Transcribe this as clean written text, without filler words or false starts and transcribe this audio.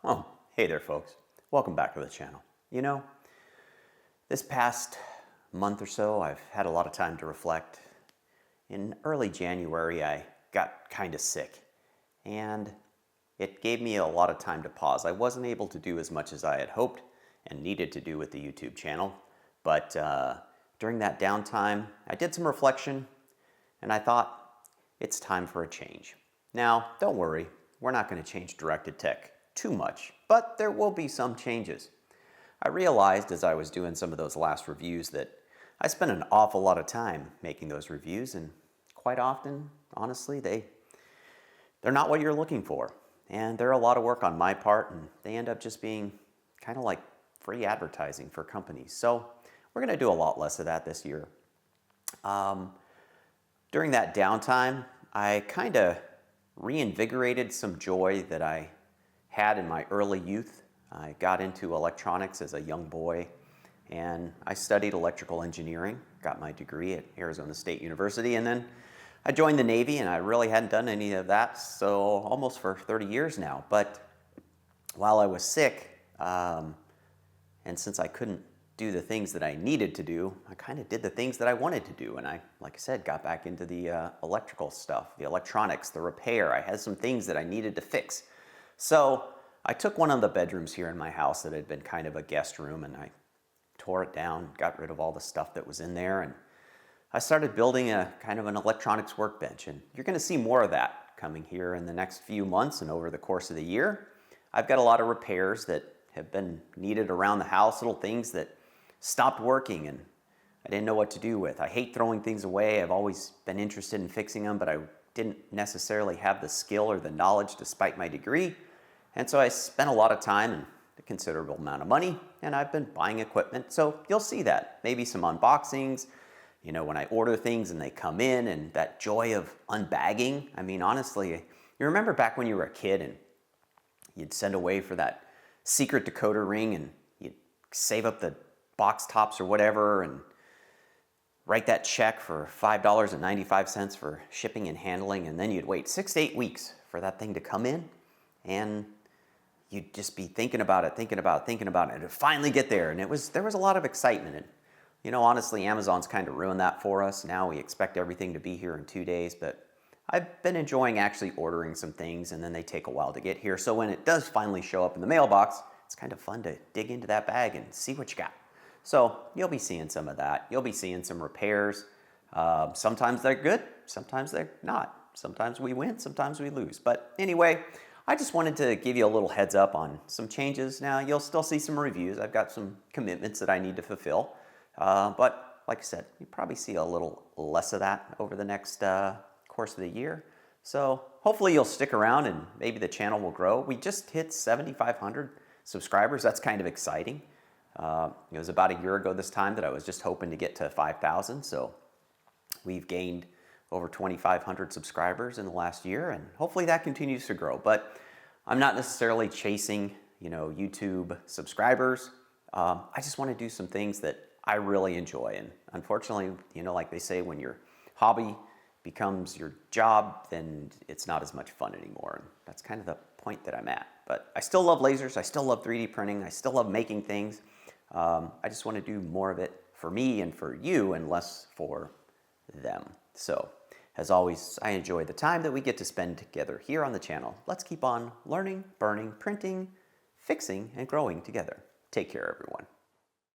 Oh, hey there, folks. Welcome back to the channel. This past month or so, I've had a lot of time to reflect. In early January, I got kind of sick, and it gave me a lot of time to pause. I wasn't able to do as much as I had hoped and needed to do with the YouTube channel, but during that downtime, I did some reflection, and I thought, it's time for a change. Now, don't worry, we're not going to change Directed Tech too much, but there will be some changes. I realized as I was doing some of those last reviews that I spent an awful lot of time making those reviews, and quite often, honestly, they're not what you're looking for. And they're a lot of work on my part, and they end up just being kind of like free advertising for companies. So we're going to do a lot less of that this year. During that downtime, I kind of reinvigorated some joy that I had in my early youth. I got into electronics as a young boy, and I studied electrical engineering, got my degree at Arizona State University, and then I joined the Navy, and I really hadn't done any of that, so almost for 30 years now. But while I was sick, and since I couldn't do the things that I needed to do, I kind of did the things that I wanted to do, and I, like I said, got back into the electrical stuff, the electronics, the repair. I had some things that I needed to fix. So I took one of the bedrooms here in my house that had been kind of a guest room, and I tore it down, got rid of all the stuff that was in there, and I started building a kind of an electronics workbench. And you're going to see more of that coming here in the next few months and over the course of the year. I've got a lot of repairs that have been needed around the house, little things that stopped working and I didn't know what to do with. I hate throwing things away. I've always been interested in fixing them, but I didn't necessarily have the skill or the knowledge despite my degree. And so I spent a lot of time and a considerable amount of money, and I've been buying equipment. So you'll see that. Maybe some unboxings, when I order things and they come in, and that joy of unbagging. I mean, honestly, you remember back when you were a kid and you'd send away for that secret decoder ring and you'd save up the box tops or whatever and write that check for $5.95 for shipping and handling, and then you'd wait 6 to 8 weeks for that thing to come in, and you'd just be thinking about it, and it'd finally get there. And there was a lot of excitement. And honestly, Amazon's kind of ruined that for us. Now we expect everything to be here in 2 days, but I've been enjoying actually ordering some things, and then they take a while to get here. So when it does finally show up in the mailbox, it's kind of fun to dig into that bag and see what you got. So you'll be seeing some of that. You'll be seeing some repairs. Sometimes they're good, sometimes they're not. Sometimes we win, sometimes we lose. But anyway, I just wanted to give you a little heads up on some changes. Now, you'll still see some reviews. I've got some commitments that I need to fulfill. But like I said, you probably see a little less of that over the next course of the year. So hopefully you'll stick around and maybe the channel will grow. We just hit 7,500 subscribers. That's kind of exciting. It was about a year ago this time that I was just hoping to get to 5,000. So we've gained over 2,500 subscribers in the last year, and hopefully that continues to grow. But I'm not necessarily chasing, YouTube subscribers. I just want to do some things that I really enjoy. And unfortunately, like they say, when your hobby becomes your job, then it's not as much fun anymore. And that's kind of the point that I'm at. But I still love lasers. I still love 3D printing. I still love making things. I just want to do more of it for me and for you and less for them. So, as always, I enjoy the time that we get to spend together here on the channel. Let's keep on learning, burning, printing, fixing, and growing together. Take care, everyone.